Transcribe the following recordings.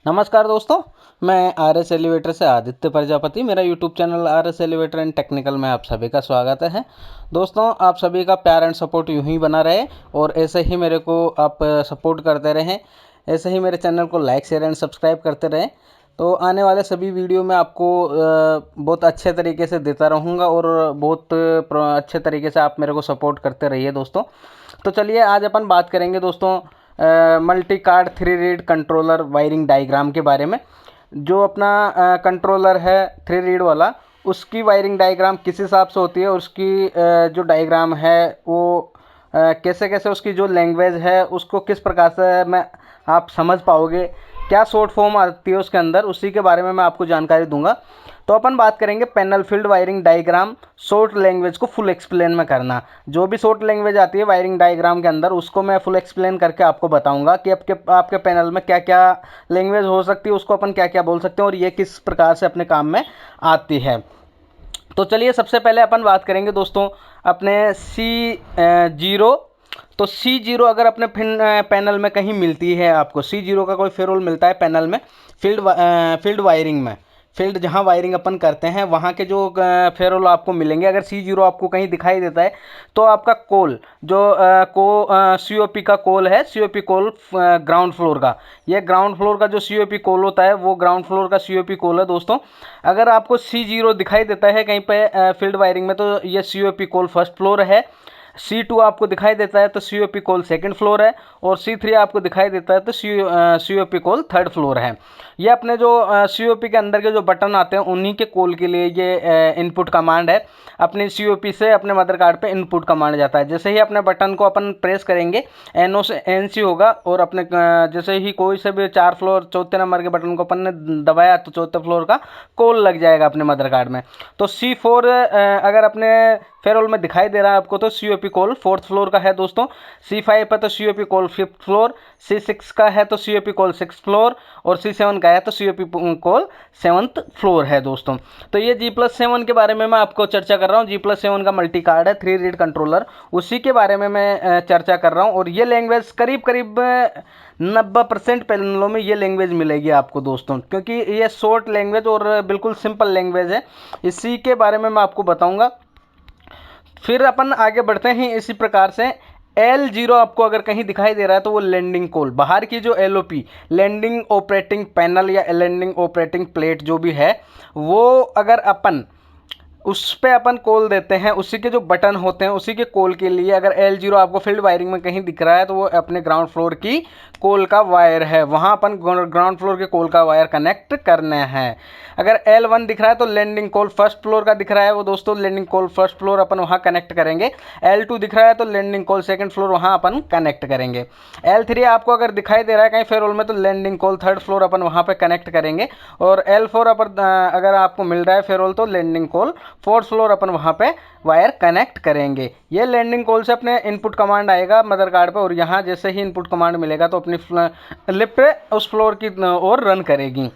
नमस्कार दोस्तों, मैं आर एस एलिवेटर से आदित्य प्रजापति। मेरा YouTube channel R S elevator and technical में आप सभी का स्वागत है। दोस्तों, आप सभी का प्यार एंड सपोर्ट यूं ही बना रहे और ऐसे ही मेरे को आप सपोर्ट करते रहें। ऐसे ही मेरे चैनल को लाइक शेयर एंड सब्सक्राइब करते रहें। तो आने वाले सभी वीडियो में आपको बहुत अच्छे तरीके से देता रहूँगा और बहुत अच्छे तरीके से आप मेरे को सपोर्ट करते रहिए दोस्तों। तो चलिए आज अपन बात करेंगे दोस्तों multi card 3 read controller wiring diagram के बारे में। जो अपना कंट्रोलर है 3 रीड वाला, उसकी वायरिंग डायग्राम किस हिसाब से होती है और उसकी जो डायग्राम है वो कैसे कैसे उसकी जो लैंग्वेज है उसको किस प्रकार से मैं आप समझ पाओगे, क्या शॉर्ट फॉर्म आती है उसके अंदर, उसी के बारे में मैं आपको जानकारी दूंगा। तो अपन बात करेंगे panel field wiring diagram short language को फुल एक्सप्लेन में करना। जो भी शॉर्ट लैंग्वेज आती है वायरिंग डायग्राम के अंदर उसको मैं फुल एक्सप्लेन करके आपको बताऊंगा कि आपके पैनल में क्या क्या लैंग्वेज हो सकती है, उसको अपन क्या क्या बोल सकते हैं और ये किस प्रकार से अपने काम में आती है। तो चलिए सबसे पहले अपन बात करेंगे दोस्तों अपने C0। तो C0 अगर अपने पैनल में कहीं मिलती है, आपको C0 का कोई फेरोल मिलता है पैनल में फील्ड वायरिंग में, फील्ड जहाँ वायरिंग अपन करते हैं वहाँ के जो फेरोल आपको मिलेंगे, अगर C0 आपको कहीं दिखाई देता है तो आपका कोल जो COP का कोल है, COP कोल ग्राउंड फ्लोर का, ये ग्राउंड फ्लोर का जो COP कोल होता है वो ग्राउंड फ्लोर का COP कोल है दोस्तों। अगर आपको C0 दिखाई देता है कहीं पे फील्ड वायरिंग में तो ये COP कोल फर्स्ट फ्लोर है। C2 आपको दिखाई देता है तो COP कोल सेकंड फ्लोर है और C3 आपको दिखाई देता है तो COP कोल थर्ड फ्लोर है। ये अपने जो COP के अंदर के जो बटन आते हैं उन्हीं के कोल के लिए ये इनपुट कमांड है। अपने COP से अपने मदर कार्ड पे इनपुट कमांड जाता है। जैसे ही अपने बटन को अपन प्रेस करेंगे NO से NC होगा और अपने जैसे ही कोई से भी 4 फ्लोर चौथे नंबर के बटन को अपन ने दबाया तो चौथे फ्लोर का कोल लग जाएगा अपने मदर कार्ड में। तो C4 अगर अपने फेरोल में दिखाई दे रहा है आपको तो COP कोल फोर्थ फ्लोर का है दोस्तों। C5 है तो COP कोल फिफ्थ फ्लोर, C6 का है तो COP कोल सिक्स फ्लोर और C7 का है तो COP कोल सेवन्थ फ्लोर है दोस्तों। तो ये G+7 के बारे में मैं आपको चर्चा कर रहा हूँ। G+7 का मल्टी कार्ड है 3 रीड कंट्रोलर, उसी के बारे में मैं चर्चा कर रहा हूँ। और ये लैंग्वेज करीब करीब 90% पैनलों में ये लैंग्वेज मिलेगी आपको दोस्तों, क्योंकि ये शॉर्ट लैंग्वेज और बिल्कुल सिंपल लैंग्वेज है। इसी के बारे में मैं आपको बताऊंगा। फिर अपन आगे बढ़ते हैं इसी प्रकार से। L0 आपको अगर कहीं दिखाई दे रहा है तो वो लैंडिंग कोल, बाहर की जो LOP लैंडिंग ऑपरेटिंग पैनल या लैंडिंग ऑपरेटिंग प्लेट जो भी है, वो अगर अपन उस पे अपन कोल देते हैं, उसी के जो बटन होते हैं उसी के कोल के लिए अगर L0 आपको फील्ड वायरिंग में कहीं दिख रहा है तो वो अपने ग्राउंड फ्लोर की कोल का वायर है, वहाँ अपन ग्राउंड फ्लोर के कोल का वायर कनेक्ट करना है। अगर L1 दिख रहा है तो लैंडिंग कोल फर्स्ट फ्लोर का दिख रहा है वो दोस्तों, लैंडिंग कोल फर्स्ट फ्लोर अपन वहाँ कनेक्ट करेंगे। L2 दिख रहा है तो लैंडिंग कोल सेकंड फ्लोर वहाँ अपन कनेक्ट करेंगे। L3 आपको अगर दिखाई दे रहा है कहीं फेरोल में तो लैंडिंग कोल थर्ड फ्लोर अपन वहाँ पे कनेक्ट करेंगे। और L4 अपन अगर आपको मिल रहा है फेरोल तो लैंडिंग कोल फोर्थ फ्लोर अपन वहाँ पे वायर कनेक्ट करेंगे। ये लैंडिंग कॉल से अपने इनपुट कमांड आएगा मदर कार्ड पे और यहाँ जैसे ही इनपुट कमांड मिलेगा तो अपनी लिफ्ट उस फ्लोर की ओर रन करेगी।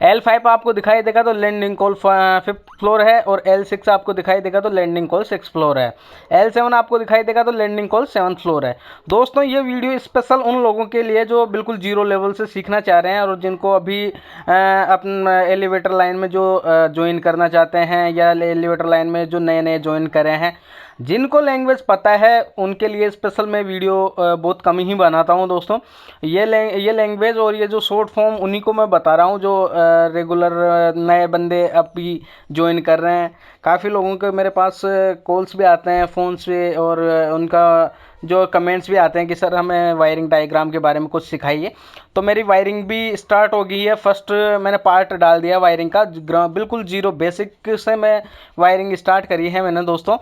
L5 आपको दिखाई देगा तो लैंडिंग कॉल फिफ्थ फ्लोर है और L6 आपको दिखाई देगा तो लैंडिंग कॉल सिक्स फ्लोर है। L7 आपको दिखाई देगा तो लैंडिंग कॉल सेवन्थ फ्लोर है। दोस्तों ये वीडियो स्पेशल उन लोगों के लिए जो बिल्कुल जीरो लेवल से सीखना चाह रहे हैं और जिनको अभी अपन एलिवेटर लाइन में जो ज्वाइन करना चाहते हैं या एलिवेटर लाइन में जो नए नए ज्वाइन करे हैं, जिनको लैंग्वेज पता है उनके लिए स्पेशल मैं वीडियो बहुत कम ही बनाता हूं दोस्तों। ये लैंग्वेज और ये जो शॉर्ट फॉर्म उन्हीं को मैं बता रहा हूं जो रेगुलर नए बंदे अभी ज्वाइन कर रहे हैं। काफ़ी लोगों के मेरे पास कॉल्स भी आते हैं फ़ोन से और उनका जो कमेंट्स भी आते हैं कि सर हमें वायरिंग डायग्राम के बारे में कुछ सिखाइए। तो मेरी वायरिंग भी स्टार्ट हो गई है। फर्स्ट मैंने पार्ट डाल दिया वायरिंग का, बिल्कुल जीरो बेसिक से मैं वायरिंग स्टार्ट करी है मैंने दोस्तों।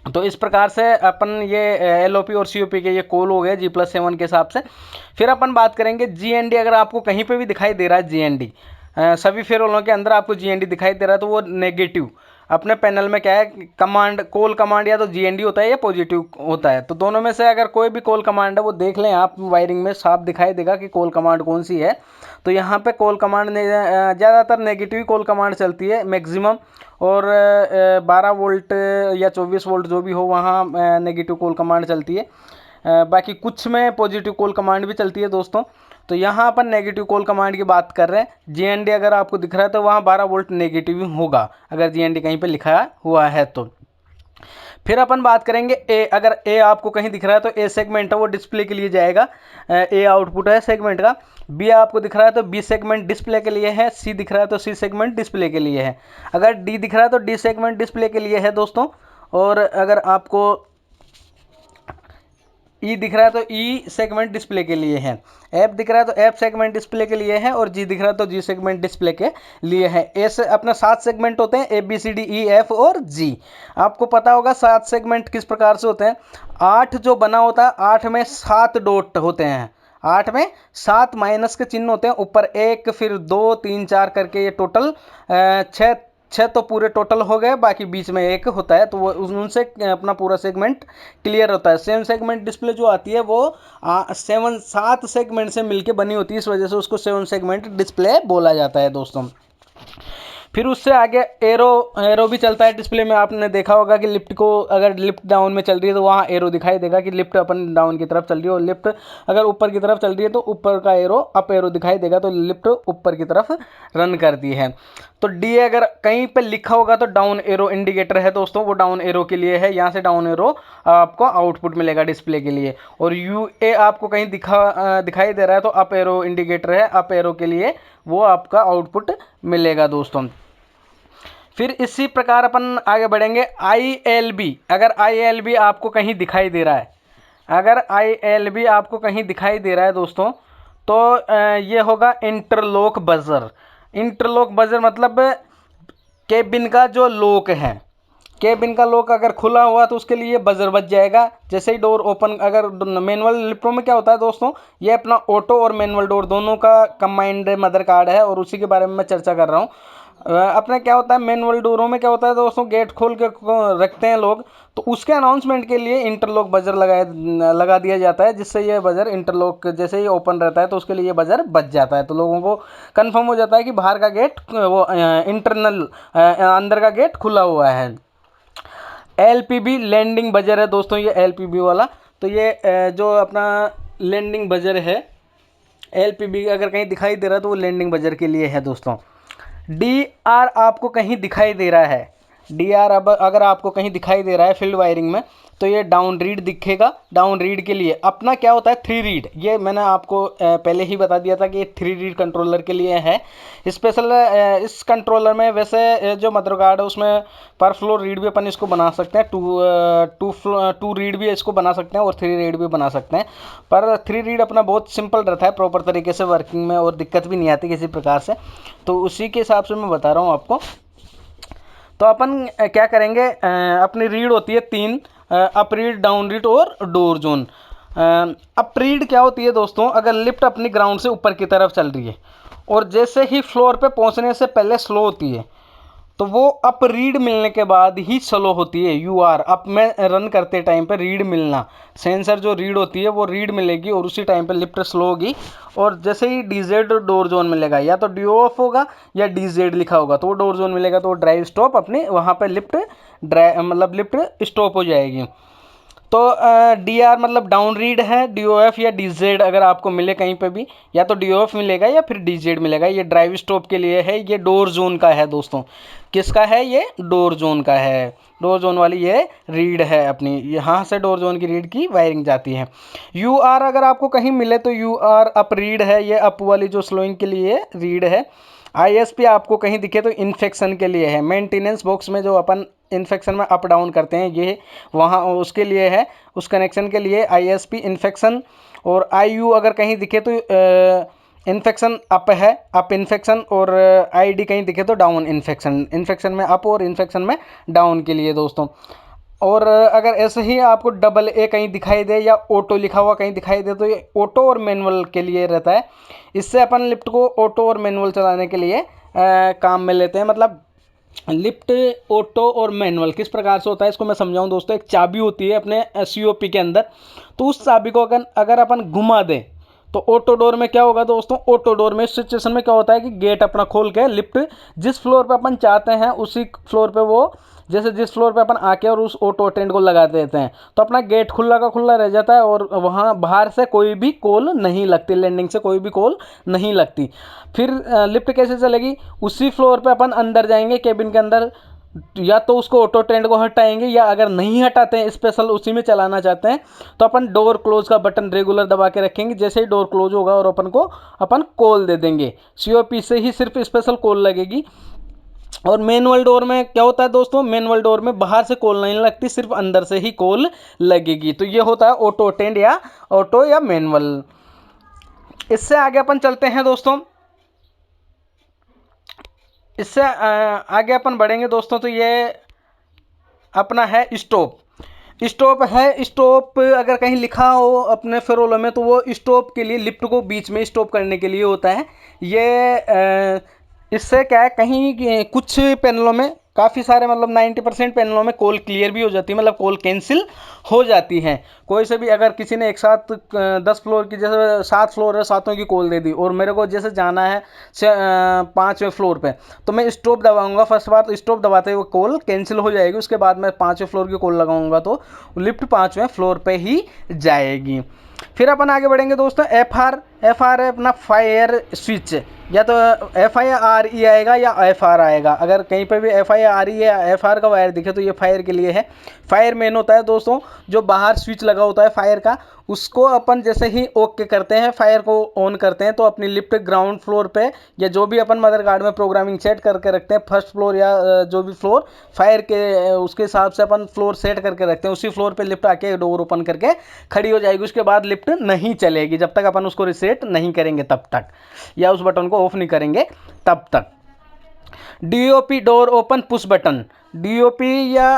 तो इस प्रकार से अपन ये LOP और COP के ये कोल हो गए G+7 के हिसाब से। फिर अपन बात करेंगे GND। अगर आपको कहीं पे भी दिखाई दे रहा है GND, सभी फेरोलों के अंदर आपको GND दिखाई दे रहा है तो वो नेगेटिव अपने पैनल में क्या है, कमांड कोल कमांड या तो GND होता है या पॉजिटिव होता है। तो दोनों में से अगर कोई भी कोल कमांड है वो देख लें आप, वायरिंग में साफ दिखाई देगा कि कोल कमांड कौन सी है। तो यहाँ पे कोल कमांड ज़्यादातर नेगेटिव कोल कमांड चलती है मैक्सिमम, और 12 वोल्ट या 24 वोल्ट जो भी हो वहाँ नेगेटिव कोल कमांड चलती है। बाकी कुछ में पॉजिटिव कोल कमांड भी चलती है दोस्तों। तो यहाँ अपन नेगेटिव कॉल कमांड की बात कर रहे हैं। GND अगर आपको दिख रहा है तो वहाँ 12 वोल्ट नेगेटिव होगा, अगर GND कहीं पे लिखा हुआ है तो। फिर अपन बात करेंगे ए, अगर ए आपको कहीं दिख रहा है तो ए सेगमेंट है वो डिस्प्ले के लिए जाएगा, ए आउटपुट है सेगमेंट का। बी आपको दिख रहा है तो बी सेगमेंट डिस्प्ले के लिए है। सी दिख रहा है तो सी सेगमेंट डिस्प्ले के लिए है। अगर डी दिख रहा है तो डी सेगमेंट डिस्प्ले के लिए है दोस्तों। और अगर आपको ई दिख रहा है तो ई सेगमेंट डिस्प्ले के लिए है। एफ दिख रहा है तो एफ सेगमेंट डिस्प्ले के लिए है। और जी दिख रहा है तो जी सेगमेंट डिस्प्ले के लिए है। ऐसे अपना 7 सेगमेंट होते हैं, ABCDEF और जी। आपको पता होगा 7 सेगमेंट किस प्रकार से होते हैं। 8 जो बना होता है, 8 में 7 डॉट होते हैं, 8 में 7 माइनस के चिन्ह होते हैं, ऊपर 1 फिर 2 3 4 करके ये टोटल 6 तो पूरे टोटल हो गए, बाकी बीच में 1 होता है तो वो उनसे अपना पूरा सेगमेंट क्लियर होता है। 7 सेगमेंट डिस्प्ले जो आती है वो 7 सेगमेंट से मिलके बनी होती है, इस वजह से उसको 7 सेगमेंट डिस्प्ले बोला जाता है दोस्तों। फिर उससे आगे एरो भी चलता है डिस्प्ले में। आपने देखा होगा कि लिफ्ट को अगर लिफ्ट डाउन में चल रही है तो वहाँ एरो दिखाई देगा कि लिफ्ट अपन डाउन की तरफ चल रही है, और लिफ्ट अगर ऊपर की तरफ चल रही है तो ऊपर का एरो अप एरो दिखाई देगा, तो लिफ्ट ऊपर की तरफ रन करती है। तो डी अगर कहीं पर लिखा होगा तो डाउन एरो इंडिकेटर है दोस्तों, वो डाउन एरो के लिए है। यहाँ से डाउन एरो आपको आउटपुट मिलेगा डिस्प्ले के लिए। और UA आपको कहीं दिखाई दे रहा है तो अप एरो इंडिकेटर है, अप एरो के लिए वो आपका आउटपुट मिलेगा दोस्तों। फिर इसी प्रकार अपन आगे बढ़ेंगे। ILB, अगर ILB आपको कहीं दिखाई दे रहा है, अगर ILB आपको कहीं दिखाई दे रहा है दोस्तों, तो ये होगा इंटरलॉक बजर। इंटरलॉक बजर मतलब केबिन का जो लॉक है, केबिन का लॉक अगर खुला हुआ तो उसके लिए बजर बज जाएगा। जैसे ही डोर ओपन, अगर मैनुअल लिफ्टों में क्या होता है दोस्तों, ये अपना ऑटो और मैनुअल डोर दोनों का कंबाइंड मदर कार्ड है, और उसी के बारे में मैं चर्चा कर रहा हूँ। अपने क्या होता है मैनुअल डोरों में क्या होता है दोस्तों, गेट खोल के रखते हैं लोग, तो उसके अनाउंसमेंट के लिए इंटरलॉक बजर लगा दिया जाता है, जिससे ये बजर इंटरलॉक जैसे ही ओपन रहता है तो उसके लिए ये बजर बज जाता है, तो लोगों को कंफर्म हो जाता है कि बाहर का गेट वो इंटरनल अंदर का गेट खुला हुआ है। LPB लैंडिंग बजर है दोस्तों, ये LPB वाला। तो ये जो अपना लैंडिंग बजर है, LPB अगर कहीं दिखाई दे रहा है तो वो लैंडिंग बजर के लिए है दोस्तों। DR आपको कहीं दिखाई दे रहा है, DR अब अगर आपको कहीं दिखाई दे रहा है फील्ड वायरिंग में, तो ये डाउन रीड दिखेगा। डाउन रीड के लिए अपना क्या होता है 3 रीड, ये मैंने आपको पहले ही बता दिया था कि ये 3 रीड कंट्रोलर के लिए है स्पेशल। इस कंट्रोलर में वैसे जो मदर कार्ड है उसमें पर फ्लोर रीड भी अपन इसको बना सकते हैं, टू रीड भी इसको बना सकते हैं और 3 रीड भी बना सकते हैं। पर 3 रीड अपना बहुत सिंपल रहता है प्रॉपर तरीके से वर्किंग में, और दिक्कत भी नहीं आती किसी प्रकार से, तो उसी के हिसाब से मैं बता रहा हूँ आपको। तो अपन क्या करेंगे, अपनी रीड होती है 3, अप रीड, डाउन रीड और डोर जोन। अप रीड क्या होती है दोस्तों, अगर लिफ्ट अपनी ग्राउंड से ऊपर की तरफ चल रही है और जैसे ही फ्लोर पे पहुंचने से पहले स्लो होती है, तो वो अप रीड मिलने के बाद ही स्लो होती है। UR अप में रन करते टाइम पे रीड मिलना, सेंसर जो रीड होती है वो रीड मिलेगी और उसी टाइम पे लिफ्ट स्लो होगी। और जैसे ही DZ डोर जोन मिलेगा, या तो DOF होगा या DZ लिखा होगा, तो वो डोर जोन मिलेगा तो वो ड्राइव स्टॉप अपने वहाँ पे लिफ्ट मतलब लिफ्ट स्टॉप हो जाएगी। तो DR मतलब डाउन रीड है, DOF या DZ अगर आपको मिले कहीं पे भी, या तो DOF मिलेगा या फिर DZ मिलेगा। ये ड्राइव स्टॉप के लिए है, ये डोर जोन का है दोस्तों। किसका है, ये डोर जोन का है। डोर जोन वाली ये रीड है अपनी, यहाँ से डोर जोन की रीड की वायरिंग जाती है। UR अगर आपको कहीं मिले तो UR अप रीड है, ये अप वाली जो स्लोइंग के लिए रीड है। ISP आपको कहीं दिखे तो इन्फेक्शन के लिए है, मेंटेनेंस बॉक्स में जो अपन इन्फेक्शन में अप डाउन करते हैं, ये वहाँ उसके लिए है, उस कनेक्शन के लिए ISP इन्फेक्शन। और IU अगर कहीं दिखे तो इन्फेक्शन अप है, अप इन्फेक्शन। और ID कहीं दिखे तो डाउन इन्फेक्शन, इन्फेक्शन में अप और इन्फेक्शन में डाउन के लिए दोस्तों। और अगर ऐसे ही आपको AA कहीं दिखाई दे या ऑटो लिखा हुआ कहीं दिखाई दे, तो ये ऑटो और मैनुअल के लिए रहता है। इससे अपन लिफ्ट को ऑटो और मैनुअल चलाने के लिए काम में लेते हैं। मतलब लिफ्ट ऑटो और मैनुअल किस प्रकार से होता है इसको मैं समझाऊं दोस्तों। एक चाबी होती है अपने COP के अंदर, तो उस चाबी को अगर अपन घुमा दें तो ऑटो डोर में क्या होगा दोस्तों, ऑटो डोर में इस सिचुएशन में क्या होता है कि गेट अपना खोल के लिफ्ट जिस फ्लोर पे अपन चाहते हैं उसी फ्लोर पे वो जैसे जिस फ्लोर पे अपन आके और उस ऑटो अटेंड को लगा देते हैं तो अपना गेट खुला का खुला रह जाता है और वहाँ बाहर से कोई भी कॉल नहीं लगती, लैंडिंग से कोई भी कॉल नहीं लगती। फिर लिफ्ट कैसे चलेगी, उसी फ्लोर पे अपन अंदर जाएंगे केबिन के अंदर, या तो उसको ऑटो टेंट को हटाएंगे, या अगर नहीं हटाते हैं स्पेशल उसी में चलाना चाहते हैं तो अपन डोर क्लोज का बटन रेगुलर दबा के रखेंगे। जैसे ही डोर क्लोज होगा और अपन कॉल दे देंगे, सीओपी से ही सिर्फ स्पेशल कॉल लगेगी। और मैनुअल डोर में क्या होता है दोस्तों, मैनुअल डोर में बाहर से कॉल नहीं लगती, सिर्फ अंदर से ही कॉल लगेगी। तो ये होता है ऑटो अटेंड या ऑटो या मैनुअल। इससे आगे अपन चलते हैं दोस्तों, इससे आगे अपन बढ़ेंगे दोस्तों। तो ये अपना है स्टॉप। स्टॉप है, स्टॉप अगर कहीं लिखा हो अपने फेरोलो में तो वो स्टॉप के लिए, लिफ्ट को बीच में स्टॉप करने के लिए होता है ये। इससे क्या है, कहीं कुछ पैनलों में काफ़ी सारे मतलब 90% पैनलों में कॉल क्लियर भी हो जाती है, मतलब कॉल कैंसिल हो जाती है। कोई से भी अगर किसी ने एक साथ 10 फ्लोर की, जैसे 7 फ्लोर है, सातों की कॉल दे दी और मेरे को जैसे जाना है 5वें फ्लोर पे, तो मैं स्टॉप दबाऊंगा फर्स्ट बार, तो स्टॉप दबाते हुए कॉल कैंसिल हो जाएगी। उसके बाद मैं 5वें फ्लोर की कॉल लगाऊंगा तो लिफ्ट 5वें फ्लोर पे ही जाएगी। फिर अपन आगे बढ़ेंगे दोस्तों। एफ आर है अपना फायर स्विच, या तो FIRE आएगा या FR आएगा। अगर कहीं पे भी FIRE या FR का वायर दिखे तो ये फायर के लिए है। फायर मेन होता है दोस्तों, जो बाहर स्विच लगा होता है फायर का, उसको अपन जैसे ही ओके करते हैं, फायर को ऑन करते हैं, तो अपनी लिफ्ट ग्राउंड फ्लोर पे, या जो भी अपन मदर कार्ड में प्रोग्रामिंग सेट करके रखते हैं, फर्स्ट फ्लोर या जो भी फ्लोर फायर के उसके हिसाब से अपन फ्लोर सेट करके रखते हैं, उसी फ्लोर पे लिफ्ट आके डोर ओपन करके खड़ी हो जाएगी। उसके बाद लिफ्ट नहीं चलेगी जब तक अपन उसको रिसेट नहीं करेंगे तब तक, या उस बटन को ऑफ नहीं करेंगे तब तक। DOP door open push button, DOP या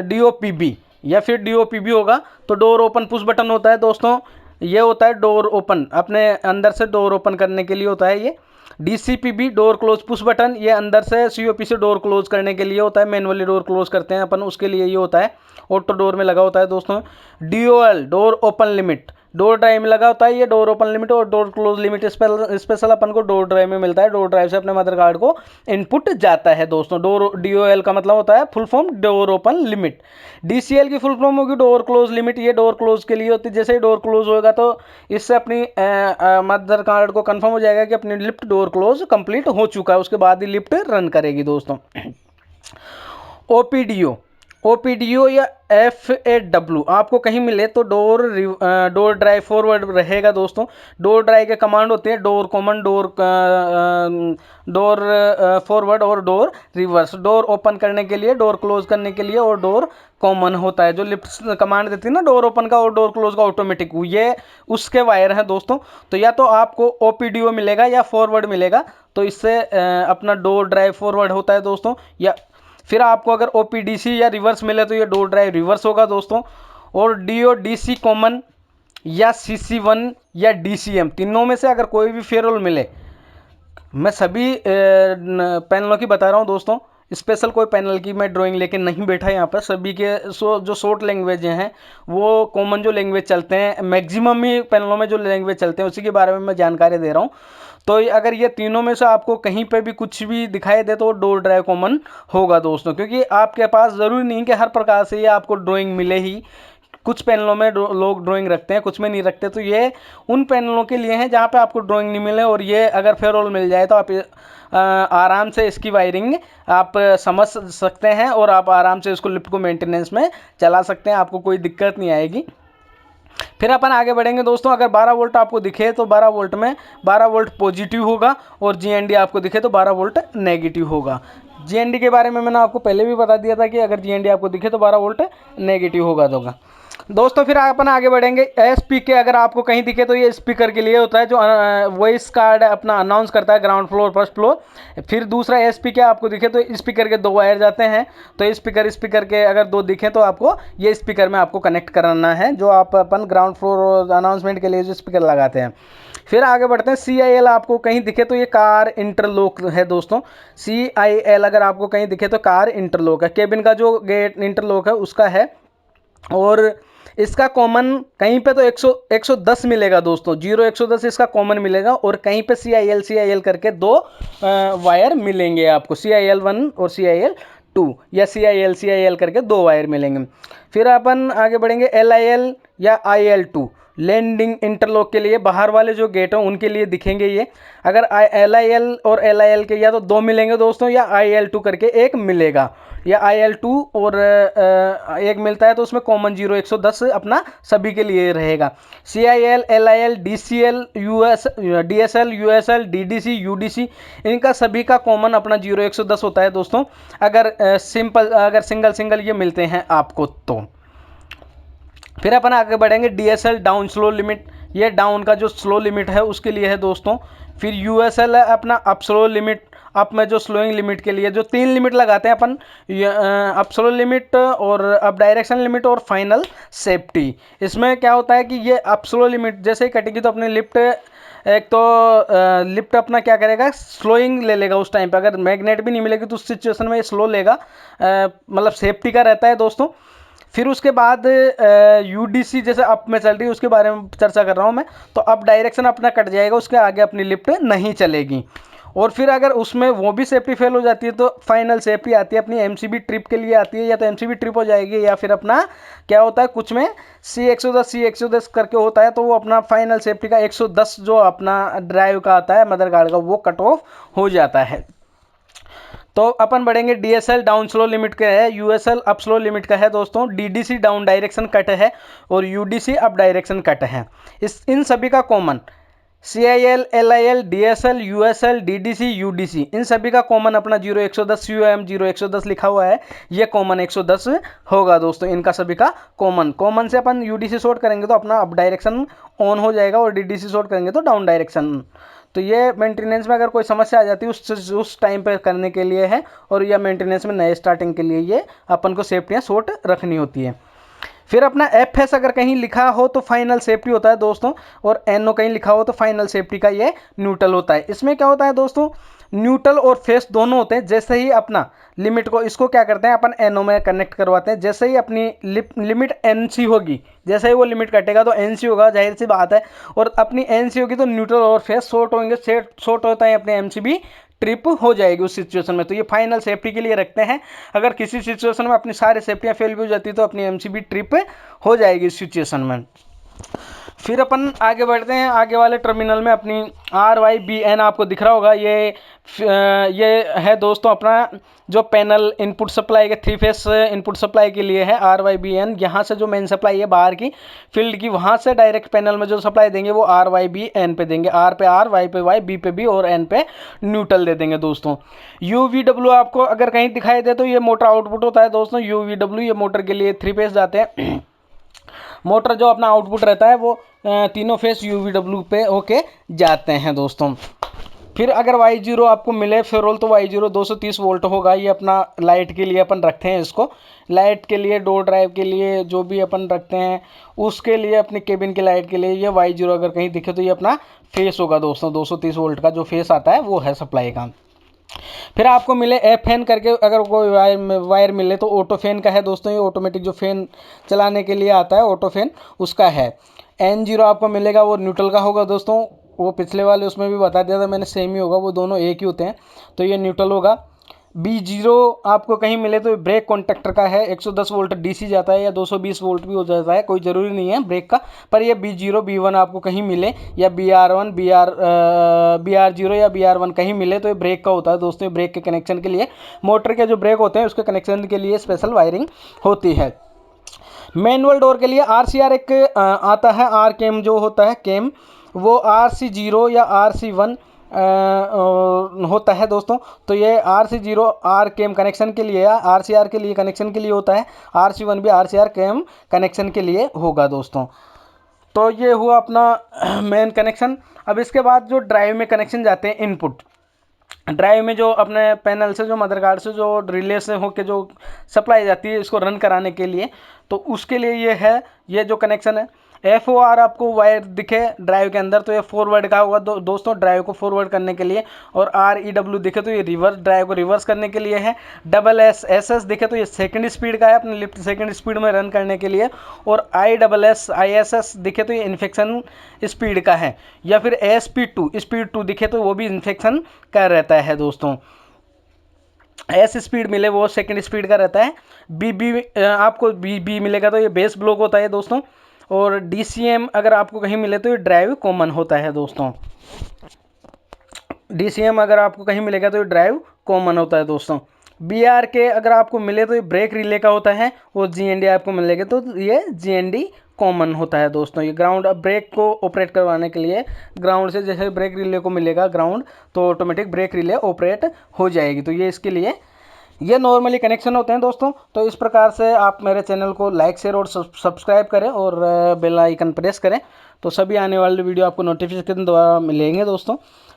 DOPB या फिर DOPB होगा तो डोर ओपन पुश बटन होता है दोस्तों। ये होता है डोर ओपन, अपने अंदर से डोर ओपन करने के लिए होता है ये। DCPB door close push button, ये अंदर से COP से डोर क्लोज करने के लिए होता है, मैनुअली डोर क्लोज करते हैं अपन, उसके लिए ये होता है, ऑटो डोर में लगा होता है दोस्तों। DOL door open limit, door drive में लगा होता है ये डोर ओपन लिमिट और डोर क्लोज लिमिट स्पेशल अपन को डोर ड्राइव में मिलता है। डोर ड्राइव से अपने मदर कार्ड को इनपुट जाता है दोस्तों। DOL का मतलब होता है full form door open limit. DCL की फुल फॉर्म होगी डोर क्लोज लिमिट, ये डोर क्लोज के लिए होती है। जैसे ही डोर क्लोज होगा तो इससे अपनी मदर कार्ड को कंफर्म हो जाएगा कि अपनी लिफ्ट डोर क्लोज कंप्लीट हो चुका है, उसके बाद ही लिफ्ट रन करेगी दोस्तों। OPDO या FAW आपको कहीं मिले तो डोर ड्राइव फॉरवर्ड रहेगा दोस्तों। डोर ड्राइव के कमांड होते हैं डोर कॉमन, डोर फॉरवर्ड और डोर रिवर्स। डोर ओपन करने के लिए, डोर क्लोज करने के लिए, और डोर कॉमन होता है। जो लिफ्ट कमांड देती है ना डोर ओपन का और डोर क्लोज का ऑटोमेटिक, ये उसके वायर हैं दोस्तों। तो या तो आपको OPDO मिलेगा या फॉरवर्ड मिलेगा, तो इससे अपना डोर ड्राइव फॉरवर्ड होता है दोस्तों। या फिर आपको अगर OPDC या रिवर्स मिले तो ये डोर ड्राइव रिवर्स होगा दोस्तों। और DODC कॉमन या CC1 या DCM, तीनों में से अगर कोई भी फेरोल मिले, मैं सभी पैनलों की बता रहा हूँ दोस्तों, स्पेशल कोई पैनल की मैं ड्राइंग लेके नहीं बैठा यहाँ पर। सभी के जो शॉर्ट लैंग्वेज हैं वो कॉमन जो लैंग्वेज चलते हैं, मैक्सिमम ही पैनलों में जो लैंग्वेज चलते हैं उसी के बारे में मैं जानकारी दे रहा हूँ। तो अगर ये तीनों में से आपको कहीं पे भी कुछ भी दिखाई दे तो डोर ड्राइव कॉमन होगा दोस्तों, क्योंकि आपके पास ज़रूरी नहीं कि हर प्रकार से ये आपको ड्राइंग मिले ही। कुछ पैनलों में लोग ड्राइंग रखते हैं, कुछ में नहीं रखते, तो ये उन पैनलों के लिए हैं जहाँ पे आपको ड्राइंग नहीं मिले। और ये अगर फेरोल मिल जाए तो आप आराम से इसकी वायरिंग आप समझ सकते हैं और आप आराम से इसको लिफ्ट को मेंटेनेंस में चला सकते हैं, आपको कोई दिक्कत नहीं आएगी। फिर अपन आगे बढ़ेंगे दोस्तों। अगर 12 वोल्ट आपको दिखे तो 12 वोल्ट में 12 वोल्ट पॉजिटिव होगा, और GND आपको दिखे तो 12 वोल्ट नेगेटिव होगा। GND के बारे में मैंने आपको पहले भी बता दिया था कि अगर GND आपको दिखे तो 12 वोल्ट नेगेटिव होगा दोस्तों। फिर अपन आगे बढ़ेंगे। SPK अगर आपको कहीं दिखे तो ये स्पीकर के लिए होता है, जो वॉइस कार्ड अपना अनाउंस करता है ग्राउंड फ्लोर फर्स्ट फ्लोर। फिर दूसरा SPK आपको दिखे तो स्पीकर के 2 वायर जाते हैं, तो स्पीकर के अगर 2 दिखे तो आपको ये स्पीकर में आपको कनेक्ट कराना है, जो आप अपन ग्राउंड फ्लोर अनाउंसमेंट के लिए जो स्पीकर लगाते हैं। फिर आगे बढ़ते हैं। CIL आपको कहीं दिखे तो ये कार इंटरलॉक है दोस्तों। CIL अगर आपको कहीं दिखे तो कार इंटरलॉक है, केबिन का जो गेट इंटरलॉक है उसका है। और इसका कॉमन कहीं पे तो 110 मिलेगा दोस्तों, 0110 इसका कॉमन मिलेगा, और कहीं पे CIL करके 2 वायर मिलेंगे आपको, CIL1 और CIL2। टू या CIL करके 2 वायर मिलेंगे। फिर अपन आगे बढ़ेंगे LIL या IL2 लैंडिंग इंटरलॉक के लिए बाहर वाले जो गेट हैं उनके लिए दिखेंगे ये। अगर LIL और LIL के या तो 2 मिलेंगे दोस्तों या IL2 करके एक मिलेगा, या IL2 और एक मिलता है तो उसमें कॉमन 0110 अपना सभी के लिए रहेगा। CIL, LIL, DCL, DSL, USL, DDC, UDC इनका सभी का कॉमन अपना 0110 होता है दोस्तों, अगर सिंगल सिंगल ये मिलते हैं आपको तो। फिर अपन आगे बढ़ेंगे DSL डाउन स्लो लिमिट, ये डाउन का जो स्लो लिमिट है उसके लिए है दोस्तों। फिर USL है अपना अप स्लो लिमिट, अप में जो स्लोइंग लिमिट के लिए जो 3 लिमिट लगाते हैं अपन, अप स्लो लिमिट और अप डायरेक्शन लिमिट और फाइनल सेफ्टी। इसमें क्या होता है कि ये अप स्लो लिमिट जैसे ही कटेगी तो अपने लिफ्ट एक तो लिफ्ट अपना क्या करेगा, स्लोइंग ले लेगा उस टाइम पे, अगर मैग्नेट भी नहीं मिलेगी तो उस सिचुएशन में ये स्लो लेगा, मतलब सेफ्टी का रहता है दोस्तों। फिर उसके बाद UDC जैसे अप में चल रही है उसके बारे में चर्चा कर रहा हूँ मैं, तो अप डायरेक्शन अपना कट जाएगा, उसके आगे अपनी लिफ्ट नहीं चलेगी। और फिर अगर उसमें वो भी सेफ्टी फेल हो जाती है तो फाइनल सेफ्टी आती है अपनी MCB ट्रिप के लिए आती है, या तो MCB ट्रिप हो जाएगी या फिर अपना क्या होता है कुछ में C110 करके होता है, तो वो अपना फाइनल सेफ्टी का 110 जो अपना ड्राइव का आता है मदर गार्ड का वो कट ऑफ हो जाता है। तो अपन बढ़ेंगे DSL डाउन स्लो लिमिट का है, USL अप स्लो लिमिट का है दोस्तों, DDC डाउन डायरेक्शन कट है और UDC अप डायरेक्शन कट है। इन सभी का common CIL, LIL, DSL, USL, DDC, UDC इन सभी का कॉमन अपना 0110 COM 0110 लिखा हुआ है, ये कॉमन 110 होगा दोस्तों। इनका सभी का कॉमन से अपन UDC शॉर्ट करेंगे तो अपना अप डायरेक्शन ऑन हो जाएगा और DDC शॉर्ट करेंगे तो डाउन डायरेक्शन। तो ये मेंटेनेंस में अगर कोई समस्या आ जाती है उस टाइम पे करने के लिए है, और या मेंटेनेंस में नए स्टार्टिंग के लिए ये अपन को सेफ्टियाँ शॉर्ट रखनी होती है। फिर अपना FS अगर कहीं लिखा हो तो फाइनल सेफ्टी होता है दोस्तों, और NO कहीं लिखा हो तो फाइनल सेफ्टी का ये न्यूट्रल होता है। इसमें क्या होता है दोस्तों, न्यूट्रल और फेस दोनों होते हैं। जैसे ही अपना लिमिट को इसको क्या करते हैं अपन NO में कनेक्ट करवाते हैं, जैसे ही अपनी लिमिट NC होगी, जैसे ही वो लिमिट कटेगा तो NC होगा, जाहिर सी बात है, और अपनी NC होगी तो न्यूट्रल और फेस शॉर्ट होंगे, शॉर्ट होता है अपने MCB ट्रिप हो जाएगी उस सिचुएशन में। तो ये फाइनल सेफ्टी के लिए रखते हैं, अगर किसी सिचुएशन में अपनी सारी सेफ्टियाँ फेल भी हो जाती है तो अपनी MCB ट्रिप हो जाएगी इस सिचुएशन में। फिर अपन आगे बढ़ते हैं, आगे वाले टर्मिनल में अपनी RYBN आपको दिख रहा होगा, ये है दोस्तों अपना जो पैनल इनपुट सप्लाई के 3 फेस इनपुट सप्लाई के लिए है RYBN। यहाँ से जो मेन सप्लाई है बाहर की फील्ड की, वहाँ से डायरेक्ट पैनल में जो सप्लाई देंगे वो RYBN पे देंगे, R पे R, Y पे Y, B पे B और N पे न्यूट्रल दे देंगे दोस्तों। UVW आपको अगर कहीं दिखाई दे तो ये मोटर आउटपुट होता है दोस्तों। UVW ये मोटर के लिए 3 फेस जाते हैं। मोटर जो अपना आउटपुट रहता है वो तीनों फेस UVW पे होके जाते हैं दोस्तों। फिर अगर Y0 आपको मिले फेरोल तो Y0 230 वोल्ट होगा, ये अपना लाइट के लिए अपन रखते हैं इसको, लाइट के लिए डोर ड्राइव के लिए जो भी अपन रखते हैं उसके लिए अपनी केबिन की लाइट के लिए ये Y0 अगर कहीं दिखे तो ये अपना फेस होगा दोस्तों। 230 वोल्ट का जो फेस आता है वो है सप्लाई का। फिर आपको मिले FN करके अगर कोई वायर मिले तो ऑटो फैन का है दोस्तों, ये ऑटोमेटिक जो फैन चलाने के लिए आता है ऑटो फैन उसका है। N0 आपको मिलेगा वो न्यूट्रल का होगा दोस्तों, वो पिछले वाले उसमें भी बता दिया था मैंने, सेम ही होगा, वो दोनों एक ही होते हैं, तो ये न्यूट्रल होगा। B0 आपको कहीं मिले तो ब्रेक कॉन्ट्रैक्टर का है, 110 वोल्ट DC जाता है या 220 वोल्ट भी हो जाता है, कोई ज़रूरी नहीं है ब्रेक का, पर ये B0 B1 आपको कहीं मिले या BR1 BR0 या BR1 कहीं मिले तो ये ब्रेक का होता है दोस्तों। ब्रेक के कनेक्शन के लिए मोटर के जो ब्रेक होते हैं उसके कनेक्शन के लिए स्पेशल वायरिंग होती है। मैनुअल डोर के लिए RCR एक आता है, R केम जो होता है केम, वो RC0 या RC1 होता है दोस्तों। तो ये RC0 R केम कनेक्शन के लिए या RCR के लिए कनेक्शन के लिए होता है, RC1 भी RCR केम कनेक्शन के लिए होगा दोस्तों। तो ये हुआ अपना मेन कनेक्शन। अब इसके बाद जो ड्राइव में कनेक्शन जाते हैं, इनपुट ड्राइव में जो अपने पैनल से जो मदर कार्ड से जो रिले से होकर जो सप्लाई जाती है इसको रन कराने के लिए, तो उसके लिए ये है, ये जो कनेक्शन है FOR आपको वायर दिखे ड्राइव के अंदर तो ये फॉरवर्ड का होगा दोस्तों, ड्राइव को फॉरवर्ड करने के लिए। और REW दिखे तो ये रिवर्स, ड्राइव को रिवर्स करने के लिए है। SS दिखे तो ये सेकंड स्पीड का है, अपने लिफ्ट सेकंड स्पीड में रन करने के लिए। और ISS दिखे तो ये इन्फेक्शन स्पीड का है, या फिर स्पीड 2 दिखे तो वो भी इन्फेक्शन का रहता है दोस्तों। एस स्पीड मिले वो सेकंड स्पीड का रहता है। आपको बी मिलेगा तो ये बेस ब्लॉक होता है दोस्तों। और DCM अगर आपको कहीं मिले तो ये ड्राइव कॉमन होता है दोस्तों। DCM अगर आपको कहीं मिलेगा तो ये ड्राइव कॉमन होता है दोस्तों। BRK अगर आपको मिले तो ये ब्रेक रिले का होता है। और GND आपको मिलेगा तो ये GND कॉमन होता है दोस्तों। ये ग्राउंड, अब ब्रेक को ऑपरेट करवाने के लिए ग्राउंड से जैसे ब्रेक रिले को मिलेगा ग्राउंड, तो ऑटोमेटिक ब्रेक रिले ऑपरेट हो जाएगी। तो ये इसके लिए ये नॉर्मली कनेक्शन होते हैं दोस्तों। तो इस प्रकार से आप मेरे चैनल को लाइक शेयर और सब्सक्राइब करें और बेल आइकन प्रेस करें, तो सभी आने वाले वीडियो आपको नोटिफिकेशन द्वारा मिलेंगे दोस्तों।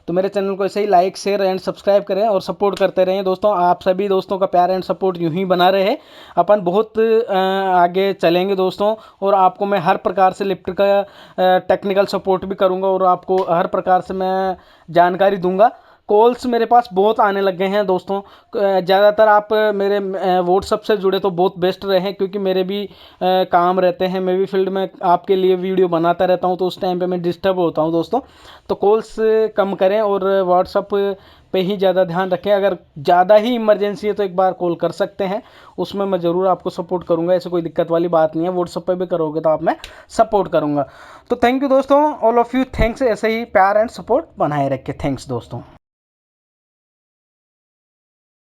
तो मेरे चैनल को ऐसे ही लाइक शेयर एंड सब्सक्राइब करें और सपोर्ट करते रहें दोस्तों। आप सभी दोस्तों का प्यार एंड सपोर्ट यूं ही बना रहे, अपन बहुत आगे चलेंगे दोस्तों। और आपको मैं हर प्रकार से लिफ्ट का टेक्निकल सपोर्ट भी करूँगा और आपको हर प्रकार से मैं जानकारी दूंगा। कॉल्स मेरे पास बहुत आने लग गए हैं दोस्तों। ज़्यादातर आप मेरे व्हाट्सअप से जुड़े तो बहुत बेस्ट रहे, क्योंकि मेरे भी काम रहते हैं, मैं भी फील्ड में आपके लिए वीडियो बनाता रहता हूं, तो उस टाइम पे मैं डिस्टर्ब होता हूं दोस्तों। तो कॉल्स कम करें और व्हाट्सअप पे ही ज़्यादा ध्यान रखें। अगर ज़्यादा ही इमरजेंसी है तो एक बार कॉल कर सकते हैं, उसमें मैं ज़रूर आपको सपोर्ट करूँगा, ऐसे कोई दिक्कत वाली बात नहीं है। व्हाट्सअप पे भी करोगे तो आप मैं सपोर्ट करूँगा। तो थैंक यू दोस्तों, ऑल ऑफ़ यू, थैंक्स। ऐसे ही प्यार एंड सपोर्ट बनाए रखें। थैंक्स दोस्तों।